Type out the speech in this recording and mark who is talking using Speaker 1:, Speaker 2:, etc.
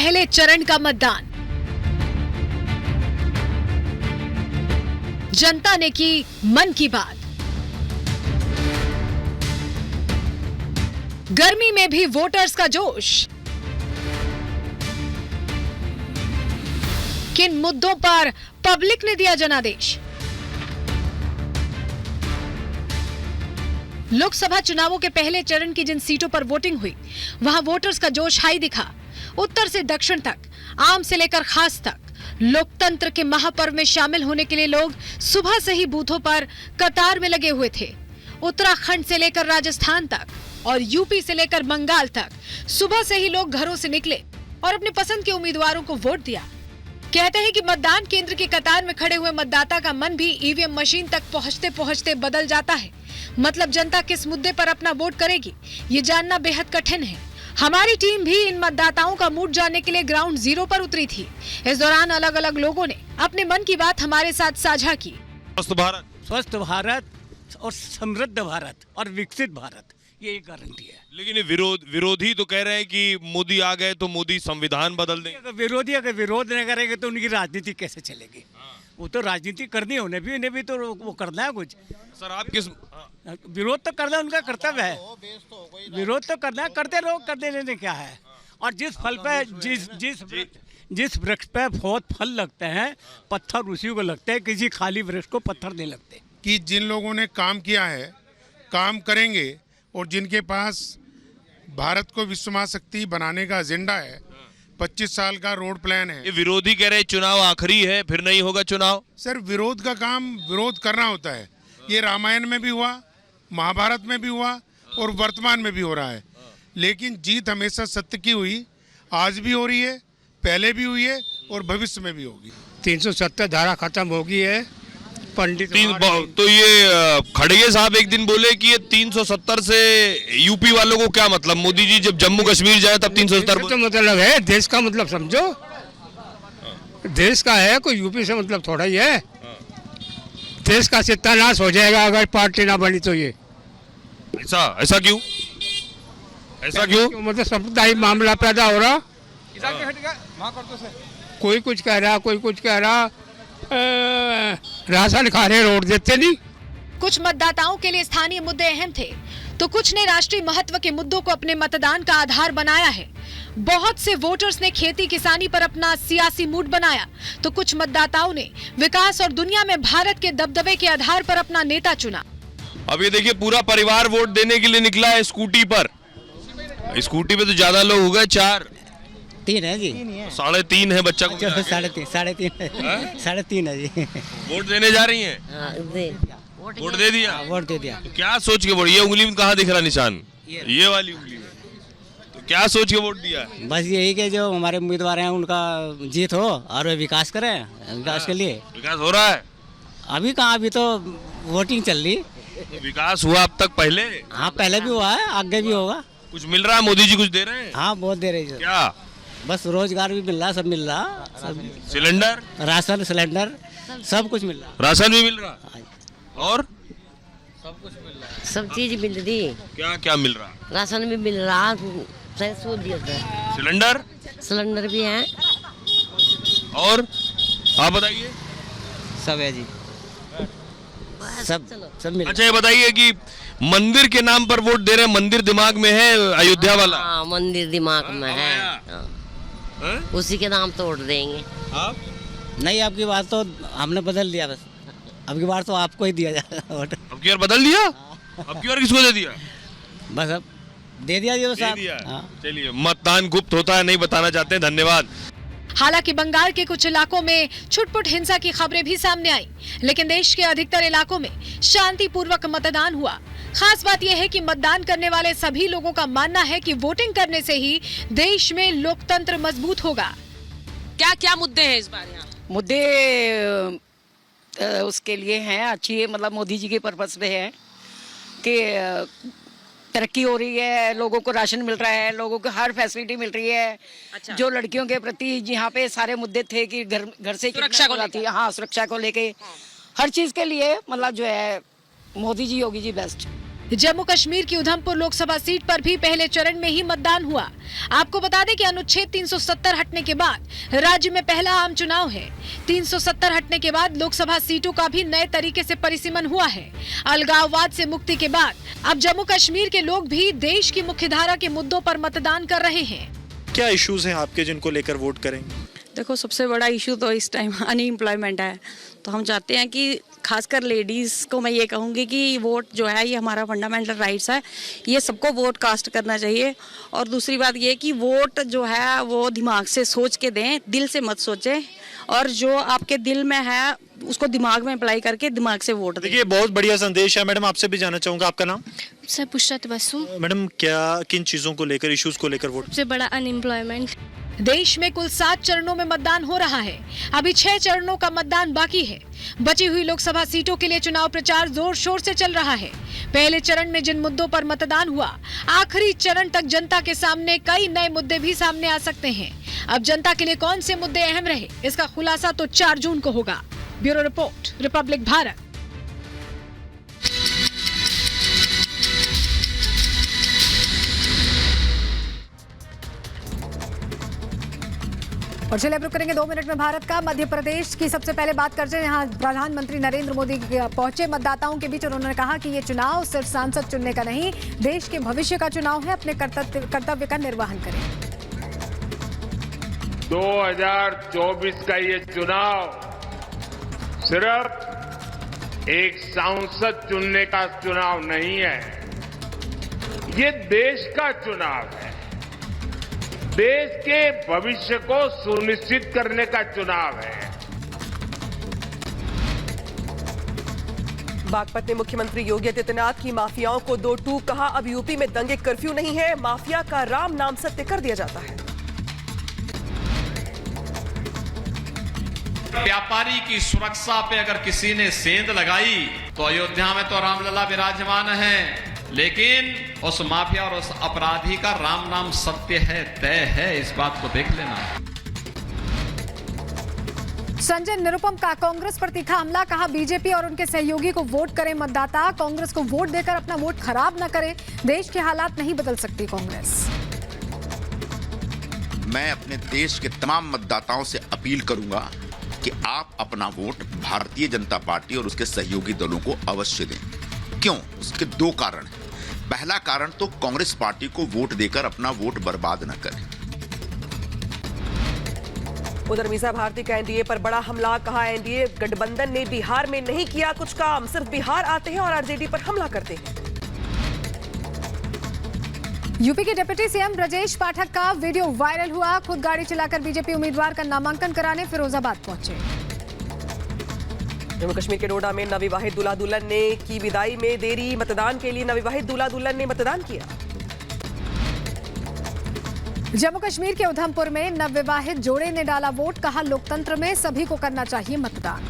Speaker 1: पहले चरण का मतदान। जनता ने की मन की बात। गर्मी में भी वोटर्स का जोश। किन मुद्दों पर पब्लिक ने दिया जनादेश। लोकसभा चुनावों के पहले चरण की जिन सीटों पर वोटिंग हुई, वहां वोटर्स का जोश हाई दिखा। उत्तर से दक्षिण तक, आम से लेकर खास तक, लोकतंत्र के महापर्व में शामिल होने के लिए लोग सुबह से ही बूथों पर कतार में लगे हुए थे। उत्तराखंड से लेकर राजस्थान तक और यूपी से लेकर बंगाल तक सुबह से ही लोग घरों से निकले और अपने पसंद के उम्मीदवारों को वोट दिया। कहते हैं कि मतदान केंद्र की कतार में खड़े हुए मतदाता का मन भी ईवीएम मशीन तक पहुंचते पहुंचते बदल जाता है। मतलब जनता किस मुद्दे पर अपना वोट करेगी, ये जानना बेहद कठिन है। हमारी टीम भी इन मतदाताओं का मूड जानने के लिए ग्राउंड जीरो पर उतरी थी। इस दौरान अलग अलग लोगों ने अपने मन की बात हमारे साथ साझा की।
Speaker 2: स्वस्थ भारत और समृद्ध भारत और विकसित भारत, ये एक गारंटी है।
Speaker 3: लेकिन ये विरोधी तो कह रहे हैं कि मोदी आ गए तो मोदी संविधान बदल दें।
Speaker 2: अगर विरोधी अगर विरोध नहीं करेंगे तो उनकी राजनीति कैसे चलेगी? वो तो राजनीति करनी है, उन्हें भी तो वो करना है कुछ।
Speaker 3: सर आप किस
Speaker 2: विरोध तो करना उनका कर्तव्य है, विरोध तो करना है, करते रहो, करते रहने क्या है। और जिस फल पे जिस वृक्ष पे बहुत फल लगते हैं, पत्थर उसी को लगते हैं, किसी खाली वृक्ष को पत्थर नहीं लगते।
Speaker 4: कि जिन लोगों ने काम किया है, काम करेंगे और जिनके पास भारत को विश्व महाशक्ति बनाने का एजेंडा है, 25 साल का रोड प्लान है।
Speaker 3: ये विरोधी कह रहे हैं चुनाव आखिरी है, फिर नहीं होगा चुनाव।
Speaker 4: सर विरोध का काम विरोध करना होता है। ये रामायण में भी हुआ, महाभारत में भी हुआ और वर्तमान में भी हो रहा है। लेकिन जीत हमेशा सत्य की हुई, आज भी हो रही है, पहले भी हुई है और भविष्य में भी होगी।
Speaker 5: 370 धारा खत्म हो गई है। पंडित
Speaker 3: तो ये खड़गे साहब एक दिन बोले कि ये 370 से यूपी वालों को क्या मतलब, मोदी जी जब जम्मू कश्मीर जाए तब 370
Speaker 5: तो मतलब है देश का, मतलब समझो देश का है, कोई यूपी से मतलब थोड़ा ही है। देश का सत्यानाश हो जाएगा अगर पार्टी ना बनी तो। ये
Speaker 3: ऐसा क्यों
Speaker 5: मतलब सामुदायिक मामला पैदा हो रहा। कोई कुछ कह रहा, कोई कुछ कह रहा, राशन खा रहे, रोड देते नहीं।
Speaker 1: कुछ मतदाताओं के लिए स्थानीय मुद्दे अहम थे, तो कुछ ने राष्ट्रीय महत्व के मुद्दों को अपने मतदान का आधार बनाया है। बहुत से वोटर्स ने खेती किसानी पर अपना सियासी मूड बनाया, तो कुछ मतदाताओं ने विकास और दुनिया में भारत के दबदबे के आधार पर अपना नेता चुना।
Speaker 3: अब ये देखिए पूरा परिवार वोट देने के लिए निकला है स्कूटी पर। स्कूटी पे तो ज्यादा लोग हो गए,
Speaker 6: 3 है जी,
Speaker 3: 3.5 है बच्चा को।
Speaker 6: 3.5 है जी।
Speaker 3: वोट देने जा रही हैं? वोट दे दिया?
Speaker 6: वोट दे दिया।
Speaker 3: तो क्या सोच के वोट, ये उंगली में कहाँ दिख रहा निशान? ये वाली उंगली में। तो क्या सोच के वोट दिया?
Speaker 6: बस यही कि जो हमारे उम्मीदवार हैं उनका जीत हो और वे विकास करें, विकास के लिए।
Speaker 3: विकास हो रहा है?
Speaker 6: अभी कहाँ, अभी तो वोटिंग चल रही।
Speaker 3: विकास हुआ अब तक पहले?
Speaker 6: हाँ पहले भी हुआ है, आगे भी होगा।
Speaker 3: कुछ मिल रहा है? मोदी जी कुछ दे रहे हैं?
Speaker 6: हाँ बहुत दे रही है।
Speaker 3: क्या?
Speaker 6: बस रोजगार भी मिल रहा, सब मिल रहा, सब
Speaker 3: सिलेंडर,
Speaker 6: राशन सिलेंडर सब कुछ मिल रहा।
Speaker 3: राशन भी मिल रहा और
Speaker 7: सब कुछ मिल रहा, सब चीज मिल रही।
Speaker 3: क्या क्या मिल रहा?
Speaker 7: राशन भी मिल रहा, सिलेंडर भी है।
Speaker 3: और आप बताइए।
Speaker 6: सब है जी, सब मिल।
Speaker 3: अच्छा ये बताइए कि मंदिर के नाम पर वोट दे रहे हैं, मंदिर दिमाग में है अयोध्या वाला?
Speaker 7: हाँ मंदिर दिमाग में है, उसी के नाम तो वोट देंगे।
Speaker 3: आप?
Speaker 6: नहीं, आपकी बात तो हमने बदल दिया, बस अब की बार तो आपको ही दिया जाएगा वोट।
Speaker 3: अब की बार बदल दिया? अब की बार किसको दे दिया?
Speaker 6: बस अब दे दिया जी,
Speaker 3: दे दिया। चलिए, मतदान गुप्त होता है, नहीं बताना चाहते, धन्यवाद।
Speaker 1: हालांकि बंगाल के कुछ इलाकों में छुटपुट हिंसा की खबरें भी सामने आई, लेकिन देश के अधिकतर इलाकों में शांतिपूर्वक मतदान हुआ। खास बात यह है कि मतदान करने वाले सभी लोगों का मानना है कि वोटिंग करने से ही देश में लोकतंत्र मजबूत होगा।
Speaker 8: क्या क्या मुद्दे हैं इस बार यहाँ?
Speaker 9: मुद्दे उसके लिए हैं, अच्छी मतलब मोदी जी के पर्पस पे है कि तरक्की हो रही है, लोगों को राशन मिल रहा है, लोगों को हर फैसिलिटी मिल रही है। अच्छा। जो लड़कियों के प्रति यहाँ पे सारे मुद्दे थे कि घर से
Speaker 8: सुरक्षा को लेके,
Speaker 9: हाँ सुरक्षा को लेके, हर चीज़ के लिए मतलब जो है मोदी जी योगी जी बेस्ट।
Speaker 1: जम्मू कश्मीर की उधमपुर लोकसभा सीट पर भी पहले चरण में ही मतदान हुआ। आपको बता दें कि अनुच्छेद 370 हटने के बाद राज्य में पहला आम चुनाव है। 370 हटने के बाद लोकसभा सीटों का भी नए तरीके से परिसीमन हुआ है। अलगाववाद से मुक्ति के बाद अब जम्मू कश्मीर के लोग भी देश की मुख्यधारा के मुद्दों पर मतदान कर रहे हैं।
Speaker 10: क्या इश्यूज हैं आपके जिनको लेकर वोट करेंगे?
Speaker 9: देखो, सबसे बड़ा इशू तो इस टाइम अनएम्प्लॉयमेंट है। तो हम चाहते हैं कि खासकर लेडीज़ को मैं ये कहूँगी कि वोट जो है ये हमारा फंडामेंटल राइट्स है, ये सबको वोट कास्ट करना चाहिए। और दूसरी बात ये कि वोट जो है वो दिमाग से सोच के दें, दिल से मत सोचें, और जो आपके दिल में है उसको दिमाग में अप्लाई करके दिमाग से वोट दें।
Speaker 10: देखिए, बहुत बढ़िया संदेश है। मैडम, आपसे भी जानना चाहूँगा, आपका नाम?
Speaker 11: सर पुष्ट बसु।
Speaker 10: मैडम, क्या किन चीज़ों को लेकर, इश्यूज को लेकर वोट?
Speaker 11: सबसे बड़ा अनएम्प्लॉयमेंट।
Speaker 1: देश में कुल 7 चरणों में मतदान हो रहा है। अभी 6 चरणों का मतदान बाकी है। बची हुई लोकसभा सीटों के लिए चुनाव प्रचार जोर शोर से चल रहा है। पहले चरण में जिन मुद्दों पर मतदान हुआ, आखिरी चरण तक जनता के सामने कई नए मुद्दे भी सामने आ सकते हैं। अब जनता के लिए कौन से मुद्दे अहम रहे, इसका खुलासा तो 4 जून को होगा। Bureau report, Republic Bharat. और चलिए अब रुक करेंगे 2 मिनट में भारत का। मध्य प्रदेश की सबसे पहले बात करते हैं। यहाँ प्रधानमंत्री नरेंद्र मोदी पहुंचे मतदाताओं के बीच और उन्होंने कहा कि ये चुनाव सिर्फ सांसद चुनने का नहीं, देश के भविष्य का चुनाव है। अपने कर्तव्य का निर्वहन करें।
Speaker 12: 2024 का ये चुनाव सिर्फ एक सांसद चुनने का चुनाव नहीं है, ये देश का चुनाव है। देश के भविष्य को सुनिश्चित करने का चुनाव है।
Speaker 13: बागपत में मुख्यमंत्री योगी आदित्यनाथ की माफियाओं को 2 टूक कहा। अब यूपी में दंगे कर्फ्यू नहीं है, माफिया का राम नाम सत्य कर दिया जाता है।
Speaker 14: व्यापारी की सुरक्षा पे अगर किसी ने सेंध लगाई तो अयोध्या में तो रामलला विराजमान है, लेकिन उस माफिया और उस अपराधी का राम नाम सत्य है, तय है। इस बात को देख लेना।
Speaker 1: संजय निरुपम का कांग्रेस पर तीखा हमला। कहा बीजेपी और उनके सहयोगी को वोट करें मतदाता, कांग्रेस को वोट देकर अपना वोट खराब न करें। देश के हालात नहीं बदल सकती कांग्रेस।
Speaker 15: मैं अपने देश के तमाम मतदाताओं से अपील करूंगा कि आप अपना वोट भारतीय जनता पार्टी और उसके सहयोगी दलों को अवश्य दें। क्यों? उसके 2 कारण हैं। पहला कारण तो कांग्रेस पार्टी को वोट देकर अपना वोट बर्बाद न करें।
Speaker 13: उधर मीसा भारती का एनडीए पर बड़ा हमला। कहा एनडीए गठबंधन ने बिहार में नहीं किया कुछ काम, सिर्फ बिहार आते हैं और आरजेडी पर हमला करते हैं।
Speaker 1: यूपी के डिप्टी सीएम ब्रजेश पाठक का वीडियो वायरल हुआ। खुद गाड़ी चलाकर बीजेपी उम्मीदवार का नामांकन कराने फिरोजाबाद पहुंचे।
Speaker 13: जम्मू कश्मीर के डोडा में नवविवाहित दूल्हा दुल्हन ने की विदाई में देरी। मतदान के लिए नवविवाहित दूल्हा दुल्हन ने मतदान किया।
Speaker 1: जम्मू कश्मीर के उधमपुर में नवविवाहित जोड़े ने डाला वोट। कहा लोकतंत्र में सभी को करना चाहिए मतदान।